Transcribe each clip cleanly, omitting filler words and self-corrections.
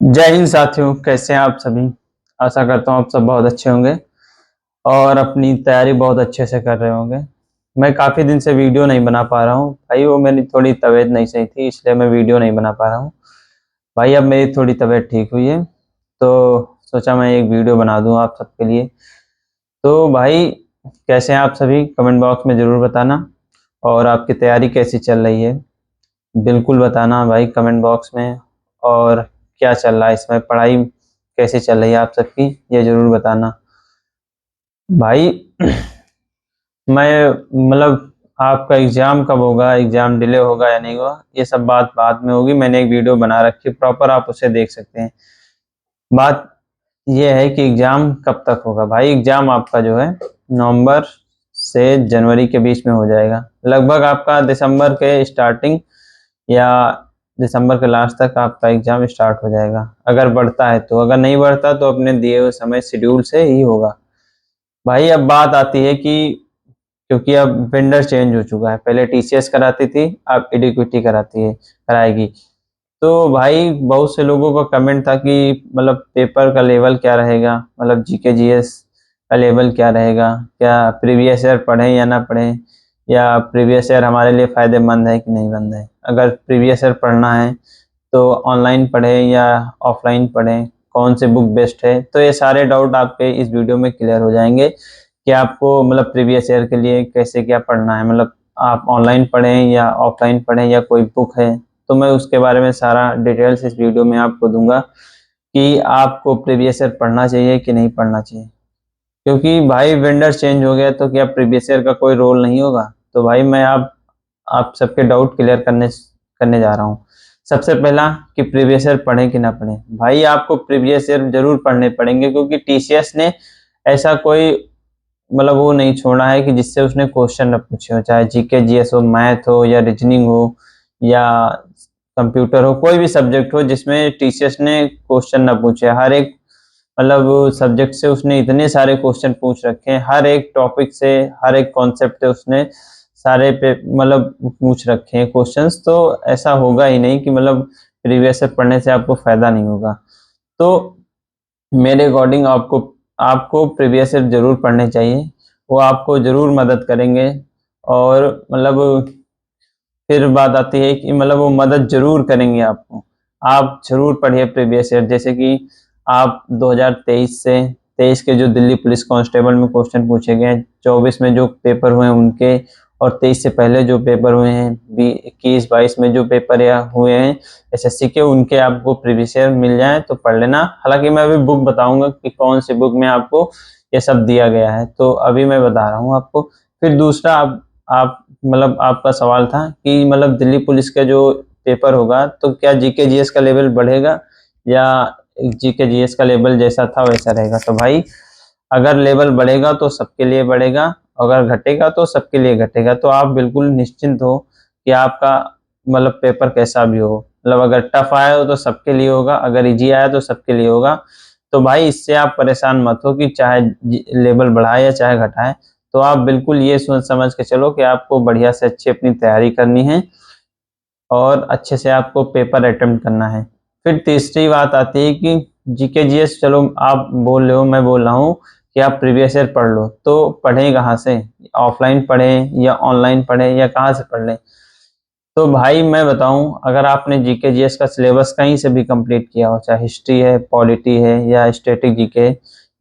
जय हिंद साथियों, कैसे हैं आप सभी। आशा करता हूँ आप सब बहुत अच्छे होंगे और अपनी तैयारी बहुत अच्छे से कर रहे होंगे। मैं काफ़ी दिन से वीडियो नहीं बना पा रहा हूँ भाई, वो मेरी थोड़ी तबीयत नहीं सही थी, इसलिए मैं वीडियो नहीं बना पा रहा हूँ भाई। अब मेरी थोड़ी तबीयत ठीक हुई है तो सोचा मैं एक वीडियो बना दूँ आप सबके लिए। तो भाई, कैसे हैं आप सभी, कमेंट बॉक्स में ज़रूर बताना। और आपकी तैयारी कैसी चल रही है, बिल्कुल बताना भाई कमेंट बॉक्स में। और क्या चल रहा है इसमें, पढ़ाई कैसी चल रही है आप सबकी, ये ज़रूर बताना भाई। मैं मतलब आपका एग्ज़ाम कब होगा, एग्ज़ाम डिले होगा या नहीं होगा, ये सब बात बाद में होगी। मैंने एक वीडियो बना रखी है प्रॉपर, आप उसे देख सकते हैं। बात ये है कि एग्ज़ाम कब तक होगा भाई। एग्ज़ाम आपका जो है नवंबर से जनवरी के बीच में हो जाएगा, लगभग आपका दिसंबर के स्टार्टिंग या दिसंबर के लास्ट तक आपका एग्ज़ाम स्टार्ट हो जाएगा, अगर बढ़ता है तो। अगर नहीं बढ़ता तो अपने दिए हुए समय शेड्यूल से ही होगा भाई। अब बात आती है कि क्योंकि अब वेंडर चेंज हो चुका है, पहले टीसीएस कराती थी, अब एडिक्विटी कराएगी। तो भाई बहुत से लोगों का कमेंट था कि मतलब पेपर का लेवल क्या रहेगा, मतलब जीके जीएस का लेवल क्या रहेगा, क्या प्रीवियस ईयर पढ़ें या ना पढ़ें, या प्रीवियस ईयर हमारे लिए फ़ायदेमंद है कि नहीं मंद है। अगर प्रीवियस ईयर पढ़ना है तो ऑनलाइन पढ़ें या ऑफलाइन पढ़ें, कौन से बुक बेस्ट है। तो ये सारे डाउट आपके इस वीडियो में क्लियर हो जाएंगे कि आपको मतलब प्रीवियस ईयर के लिए कैसे क्या पढ़ना है, मतलब आप ऑनलाइन पढ़ें या ऑफलाइन पढ़ें या कोई बुक है। तो मैं उसके बारे में सारा डिटेल्स इस वीडियो में आपको दूंगा कि आपको प्रीवियस ईयर पढ़ना चाहिए कि नहीं पढ़ना चाहिए। क्योंकि भाई वेंडर चेंज हो गया तो क्या प्रीवियस ईयर का कोई रोल नहीं होगा। तो भाई मैं आप सबके डाउट क्लियर करने करने जा रहा हूँ। सबसे पहला कि प्रीवियस ईयर पढ़ें कि ना पढ़ें। भाई आपको प्रीवियस ईयर जरूर पढ़ने पड़ेंगे, क्योंकि टीसीएस ने ऐसा कोई मतलब वो नहीं छोड़ा है कि जिससे उसने क्वेश्चन न पूछे हो, चाहे जीके जीएस हो, मैथ हो या रीजनिंग हो या कंप्यूटर हो, कोई भी सब्जेक्ट हो जिसमें टीसीएस ने क्वेश्चन न पूछे। हर एक मतलब सब्जेक्ट से उसने इतने सारे क्वेश्चन पूछ रखे हैं, हर एक टॉपिक से, हर एक कॉन्सेप्ट से उसने सारे पे मतलब पूछ रखे हैं क्वेश्चंस। तो ऐसा होगा ही नहीं कि मतलब प्रीवियस से पढ़ने से आपको फ़ायदा नहीं होगा। तो मेरे अकॉर्डिंग आपको आपको प्रीवियस ईयर ज़रूर पढ़ने चाहिए, वो आपको ज़रूर मदद करेंगे। और मतलब फिर बात आती है कि मतलब वो मदद ज़रूर करेंगे आपको। आप ज़रूर पढ़िए प्रीवियस ईयर, जैसे कि आप 2023 से 23 के जो दिल्ली पुलिस कांस्टेबल में क्वेश्चन पूछे गए हैं, 24 में जो पेपर हुए हैं उनके, और 23 से पहले जो पेपर हुए हैं 21-22 में जो पेपर या हुए हैं एसएससी के, उनके आपको प्रीवियस ईयर मिल जाए तो पढ़ लेना। हालांकि मैं अभी बुक बताऊंगा कि कौन सी बुक में आपको ये सब दिया गया है, तो अभी मैं बता रहा हूँ आपको। फिर दूसरा आप मतलब आपका सवाल था कि मतलब दिल्ली पुलिस का जो पेपर होगा तो क्या जीके जीएस का लेवल बढ़ेगा या जीके जीएस का लेवल जैसा था वैसा रहेगा। तो भाई अगर लेवल बढ़ेगा तो सबके लिए बढ़ेगा, अगर घटेगा तो सबके लिए घटेगा। तो आप बिल्कुल निश्चिंत हो कि आपका मतलब पेपर कैसा भी हो, मतलब अगर टफ आया हो तो सबके लिए होगा, अगर इजी आया तो सबके लिए होगा। तो भाई इससे आप परेशान मत हो कि चाहे लेवल बढ़ाए या चाहे घटाए। तो आप बिल्कुल ये सोच समझ के चलो कि आपको बढ़िया से अच्छी अपनी तैयारी करनी है और अच्छे से आपको पेपर अटेम्प्ट करना है। फिर तीसरी बात आती है कि जीके जीएस, चलो आप बोल रहे हो, मैं बोल रहा हूँ कि आप प्रीवियस ईयर पढ़ लो। तो पढ़ें कहाँ से, ऑफलाइन पढ़ें या ऑनलाइन पढ़ें या कहाँ से पढ़ लें। तो भाई मैं बताऊं, अगर आपने जीके जीएस का सिलेबस कहीं से भी कंप्लीट किया हो, चाहे हिस्ट्री है, पॉलिटी है या स्टैटिक जीके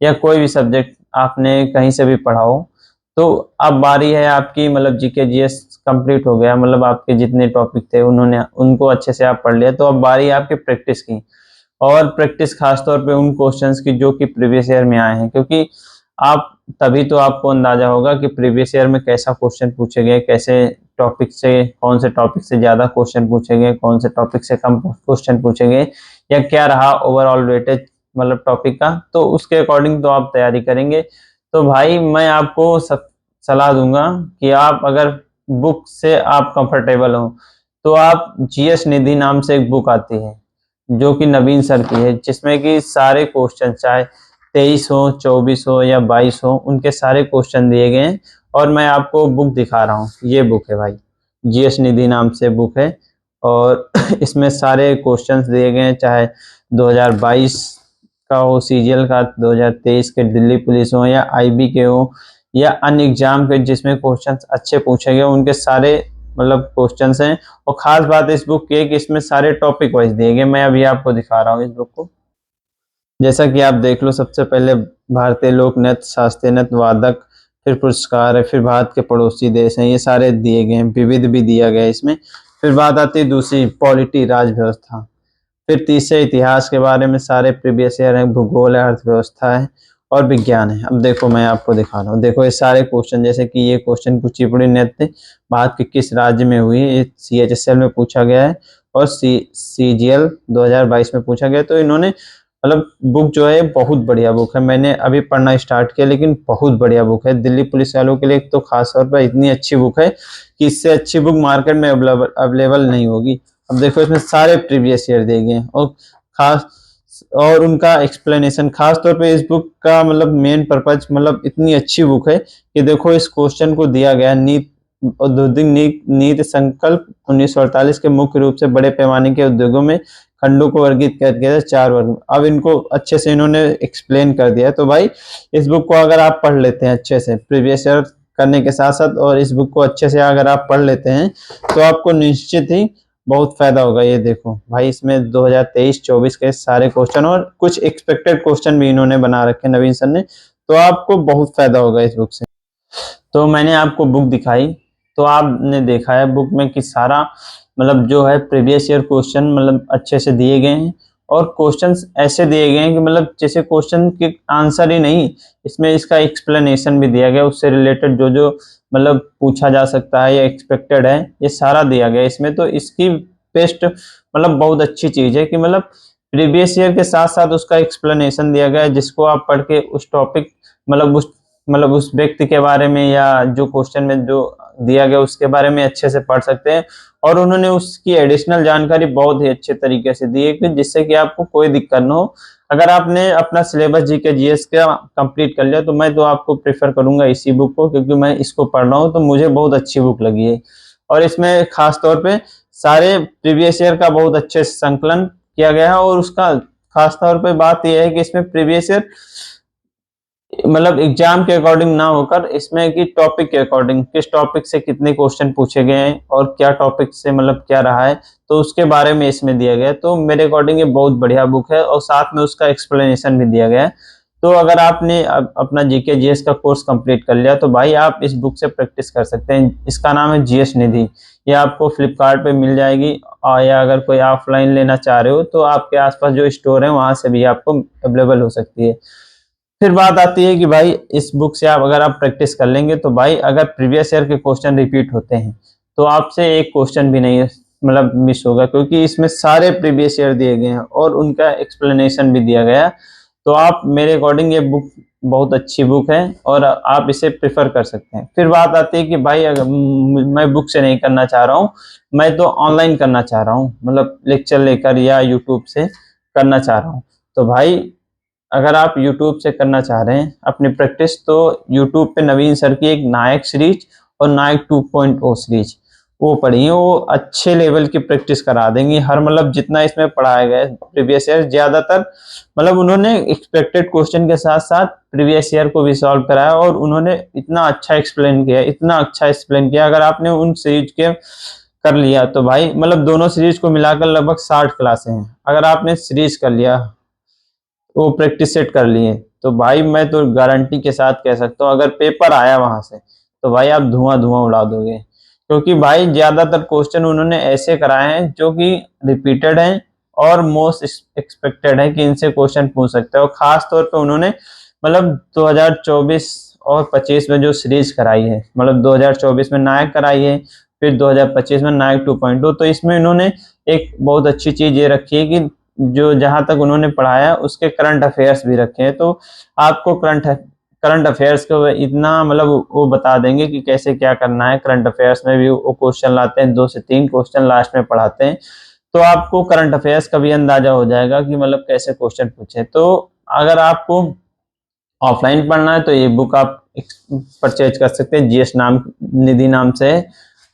या कोई भी सब्जेक्ट आपने कहीं से भी पढ़ा हो, तो अब बारी है आपकी। मतलब जीके जीएस कंप्लीट हो गया, मतलब आपके जितने टॉपिक थे उन्होंने उनको अच्छे से आप पढ़ लिया, तो अब बारी है आपकी प्रैक्टिस की। और प्रैक्टिस खासतौर पे उन क्वेश्चंस की जो कि प्रीवियस ईयर में आए हैं, क्योंकि आप तभी तो आपको अंदाजा होगा कि प्रीवियस ईयर में कैसा क्वेश्चन पूछे गए, कैसे टॉपिक से, कौन से टॉपिक से ज़्यादा क्वेश्चन पूछे गए, कौन से टॉपिक से कम क्वेश्चन पूछे गए, या क्या रहा ओवरऑल वेटेज मतलब टॉपिक का। तो उसके अकॉर्डिंग तो आप तैयारी करेंगे। तो भाई मैं आपको सब सलाह दूंगा कि आप अगर बुक से आप कंफर्टेबल हो तो आप जीएस निधि नाम से एक बुक आती है जो कि नवीन सर की है, जिसमें कि सारे क्वेश्चन चाहे 23 हो, 24 हो या 22 हो, उनके सारे क्वेश्चन दिए गए हैं। और मैं आपको बुक दिखा रहा हूँ, ये बुक है भाई, जीएस निधि नाम से बुक है। और इसमें सारे क्वेश्चंस दिए गए हैं, चाहे 2022 का हो सीजीएल का, 2023 के दिल्ली पुलिस हो या आईबी के हो या अन्य एग्जाम के जिसमें क्वेश्चंस अच्छे पूछे गए, उनके सारे मतलब क्वेश्चंस हैं। और खास बात इस बुक की है कि इसमें सारे टॉपिक वाइज दिए गए। मैं अभी आपको दिखा रहा हूँ इस बुक को, जैसा कि आप देख लो। सबसे पहले भारतीय लोक नृत्य, शास्त्रीय नृत्य, वादक, फिर पुरस्कार है, फिर भारत के पड़ोसी देश हैं, ये सारे दिए गए हैं। विविध भी दिया गया है इसमें। फिर बात आती है दूसरी, पॉलिटी, राज व्यवस्था। फिर तीसरे, इतिहास के बारे में सारे प्रीवियस ईयर है, भूगोल है, अर्थव्यवस्था है और विज्ञान है। अब देखो मैं आपको दिखा रहा हूँ, देखो ये सारे क्वेश्चन, जैसे कि ये क्वेश्चन कुचिपुड़ी नृत्य भारत के किस राज्य में हुई, ये CHSL में पूछा गया है और CGL 2022 में पूछा गया। तो इन्होंने मतलब बुक जो है बहुत बढ़िया बुक है। मैंने अभी पढ़ना स्टार्ट किया, लेकिन बहुत बढ़िया बुक है दिल्ली पुलिस वालों के लिए। तो खास तौर पर इतनी अच्छी बुक है कि इससे अच्छी बुक मार्केट में अवेलेबल नहीं होगी। अब देखो इसमें सारे प्रीवियस ईयर दिए गए हैं और खास और उनका एक्सप्लेनेशन। खास तौर पे इस बुक का मतलब मेन पर्पज, मतलब इतनी अच्छी बुक है कि देखो इस क्वेश्चन को दिया गया, नीति औद्योगिक नीति संकल्प 1948 के मुख्य रूप से बड़े पैमाने के उद्योगों में खंडों को वर्गीकृत किया गया 4 वर्ग में। अब इनको अच्छे से इन्होंने एक्सप्लेन कर दिया है। तो भाई इस बुक को अगर आप पढ़ लेते हैं अच्छे से प्रीवियस ईयर करने के साथ साथ, और इस बुक को अच्छे से अगर आप पढ़ लेते हैं तो आपको निश्चित ही बहुत फायदा होगा। ये देखो भाई, इसमें 2023-24 के सारे क्वेश्चन और कुछ एक्सपेक्टेड क्वेश्चन भी इन्होंने बना रखे नवीन सर ने। तो आपको बहुत फायदा होगा इस बुक से। तो मैंने आपको बुक दिखाई, तो आपने देखा है बुक में कि सारा मतलब जो है प्रीवियस ईयर क्वेश्चन मतलब अच्छे से दिए गए हैं और क्वेश्चंस ऐसे दिए गए हैं कि मतलब जैसे क्वेश्चन के आंसर ही नहीं, इसमें इसका एक्सप्लेनेशन भी दिया गया, उससे रिलेटेड जो जो मतलब पूछा जा सकता है या एक्सपेक्टेड है, ये सारा दिया गया इसमें। तो इसकी बेस्ट मतलब बहुत अच्छी चीज है कि मतलब प्रीवियस ईयर के साथ साथ उसका एक्सप्लेनेशन दिया गया है, जिसको आप पढ़ के उस टॉपिक मतलब उस व्यक्ति के बारे में या जो क्वेश्चन में जो दिया गया उसके बारे में अच्छे से पढ़ सकते हैं। और उन्होंने उसकी एडिशनल जानकारी बहुत ही अच्छे तरीके से दी है कि जिससे कि आपको कोई दिक्कत ना हो। अगर आपने अपना सिलेबस जीके जीएस का कंप्लीट कर लिया तो मैं तो आपको प्रेफर करूंगा इसी बुक को, क्योंकि मैं इसको पढ़ रहा हूँ तो मुझे बहुत अच्छी बुक लगी है। और इसमें खास तौर पे सारे प्रीवियस ईयर का बहुत अच्छे से संकलन किया गया है। और उसका खास तौर पे बात यह है कि इसमें प्रीवियस ईयर मतलब एग्जाम के अकॉर्डिंग ना होकर इसमें कि टॉपिक के अकॉर्डिंग किस टॉपिक से कितने क्वेश्चन पूछे गए हैं और क्या टॉपिक से मतलब क्या रहा है, तो उसके बारे में इसमें दिया गया है। तो मेरे अकॉर्डिंग ये बहुत बढ़िया बुक है और साथ में उसका एक्सप्लेनेशन भी दिया गया है। तो अगर आपने अपना जीके जीएस का कोर्स कंप्लीट कर लिया तो भाई आप इस बुक से प्रैक्टिस कर सकते हैं। इसका नाम है जीएस निधि। ये आपको फ्लिपकार्ट पे मिल जाएगी, और या अगर कोई ऑफलाइन लेना चाह रहे हो तो आपके आसपास जो स्टोर है वहां से भी आपको अवेलेबल हो सकती है। फिर बात आती है कि भाई इस बुक से आप अगर आप प्रैक्टिस कर लेंगे तो भाई अगर प्रीवियस ईयर के क्वेश्चन रिपीट होते हैं तो आपसे एक क्वेश्चन भी नहीं मतलब मिस होगा, क्योंकि इसमें सारे प्रीवियस ईयर दिए गए हैं और उनका एक्सप्लेनेशन भी दिया गया। तो आप मेरे अकॉर्डिंग ये बुक बहुत अच्छी बुक है और आप इसे प्रेफर कर सकते हैं। फिर बात आती है कि भाई अगर मैं बुक से नहीं करना चाह रहा हूँ, मैं तो ऑनलाइन करना चाह रहा हूँ, मतलब लेक्चर लेकर या यूट्यूब से करना चाह रहा हूँ। तो भाई अगर आप YouTube से करना चाह रहे हैं अपनी प्रैक्टिस, तो YouTube पे नवीन सर की एक नायक सीरीज और नायक 2.0 सीरीज वो पढ़िए। वो अच्छे लेवल की प्रैक्टिस करा देंगी। हर मतलब जितना इसमें पढ़ाया गया है प्रीवियस ईयर, ज्यादातर मतलब उन्होंने एक्सपेक्टेड क्वेश्चन के साथ साथ प्रीवियस ईयर को भी सॉल्व कराया और उन्होंने इतना अच्छा एक्सप्लेन किया, इतना अच्छा एक्सप्लेन किया। अगर आपने उन सीरीज के कर लिया तो भाई मतलब दोनों सीरीज को मिलाकर लगभग 60 क्लासें हैं। अगर आपने सीरीज कर लिया, वो प्रैक्टिस सेट कर लिए, तो भाई मैं तो गारंटी के साथ कह सकता हूँ अगर पेपर आया वहां से तो भाई आप धुआं धुआं उड़ा दोगे। क्योंकि भाई ज्यादातर क्वेश्चन उन्होंने ऐसे कराए हैं जो कि रिपीटेड हैं और मोस्ट एक्सपेक्टेड है कि इनसे क्वेश्चन पूछ सकते हैं। और खास तौर पे उन्होंने मतलब 2024 और 25 में जो सीरीज कराई है, मतलब 2024 में नायक कराई है, फिर 2025 में नायक 2.0, तो इसमें इन्होंने एक बहुत अच्छी चीज ये रखी है कि जो जहां तक उन्होंने पढ़ाया उसके करंट अफेयर्स भी रखे हैं। तो आपको करंट अफेयर्स को इतना मतलब वो बता देंगे कि कैसे क्या करना है। करंट अफेयर्स में भी वो क्वेश्चन लाते हैं, 2 से 3 क्वेश्चन लास्ट में पढ़ाते हैं। तो आपको करंट अफेयर्स का भी अंदाजा हो जाएगा कि मतलब कैसे क्वेश्चन पूछे। तो अगर आपको ऑफलाइन पढ़ना है तो ये बुक आप परचेज कर सकते हैं, जीएस नाम निधि नाम से।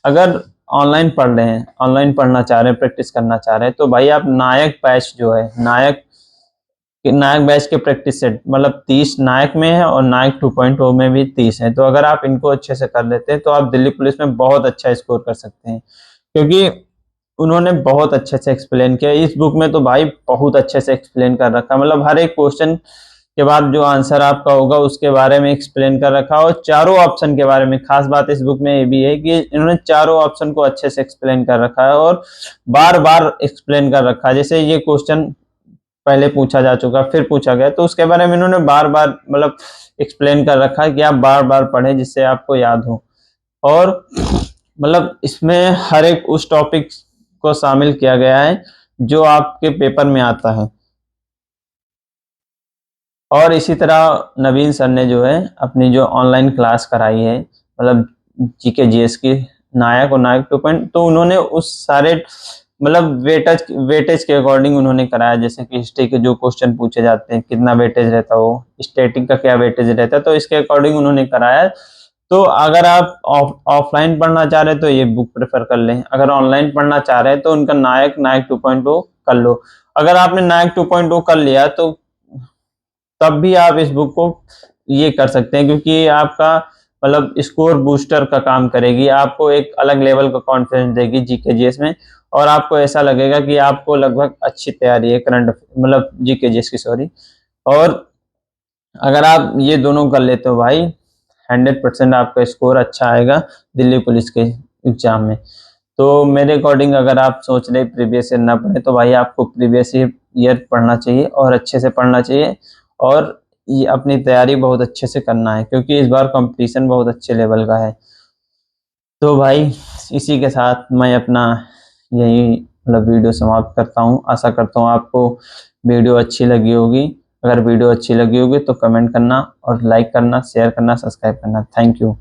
अगर ऑनलाइन पढ़ रहे हैं, ऑनलाइन पढ़ना चाह रहे हैं, प्रैक्टिस करना चाह रहे हैं, तो भाई आप नायक बैच जो है, नायक बैच के प्रैक्टिस सेट मतलब 30 नायक में है और नायक 2.0 में भी 30 है। तो अगर आप इनको अच्छे से कर लेते हैं तो आप दिल्ली पुलिस में बहुत अच्छा स्कोर कर सकते हैं, क्योंकि उन्होंने बहुत अच्छे से एक्सप्लेन किया इस बुक में। तो भाई बहुत अच्छे से एक्सप्लेन कर रखा, मतलब हर एक क्वेश्चन के बाद जो आंसर आपका होगा उसके बारे में एक्सप्लेन कर रखा, और चारों ऑप्शन के बारे में। खास बात इस बुक में ये भी है कि इन्होंने चारों ऑप्शन को अच्छे से एक्सप्लेन कर रखा है और बार बार एक्सप्लेन कर रखा है। जैसे ये क्वेश्चन पहले पूछा जा चुका, फिर पूछा गया, तो उसके बारे में इन्होंने बार बार मतलब एक्सप्लेन कर रखा है कि आप बार बार पढ़ें जिससे आपको याद हो। और मतलब इसमें हर एक उस टॉपिक को शामिल किया गया है जो आपके पेपर में आता है। और इसी तरह नवीन सर ने जो है अपनी जो ऑनलाइन क्लास कराई है, मतलब जीके जीएस की नायक और नायक 2 तो उन्होंने उस सारे मतलब वेटेज के अकॉर्डिंग उन्होंने कराया। जैसे कि हिस्ट्री के जो क्वेश्चन पूछे जाते हैं कितना वेटेज रहता है, वो स्टैटिक का क्या वेटेज रहता है, तो इसके अकॉर्डिंग उन्होंने कराया। तो अगर आप ऑफलाइन पढ़ना चाह रहे हैं तो ये बुक प्रेफर कर लें, अगर ऑनलाइन पढ़ना चाह रहे हैं तो उनका नायक 2.0 कर लो। अगर आपने नायक 2.0 कर लिया तो तब भी आप इस बुक को ये कर सकते हैं, क्योंकि आपका मतलब स्कोर बूस्टर का काम करेगी, आपको एक अलग लेवल का कॉन्फिडेंस देगी जीके जीएस में, और आपको ऐसा लगेगा कि आपको लगभग अच्छी तैयारी है करंट मतलब जीके जीएस की, सॉरी। और अगर आप ये दोनों कर लेते हो भाई 100% आपका स्कोर अच्छा आएगा दिल्ली पुलिस के एग्जाम में। तो मेरे अकॉर्डिंग अगर आप सोच रहे प्रीवियस ईयर ना पढ़े तो भाई आपको प्रीवियस ईयर पढ़ना चाहिए और अच्छे से पढ़ना चाहिए, और ये अपनी तैयारी बहुत अच्छे से करना है, क्योंकि इस बार कंपटीशन बहुत अच्छे लेवल का है। तो भाई इसी के साथ मैं अपना यही मतलब वीडियो समाप्त करता हूँ। आशा करता हूँ आपको वीडियो अच्छी लगी होगी। अगर वीडियो अच्छी लगी होगी तो कमेंट करना और लाइक करना, शेयर करना, सब्सक्राइब करना। Thank you.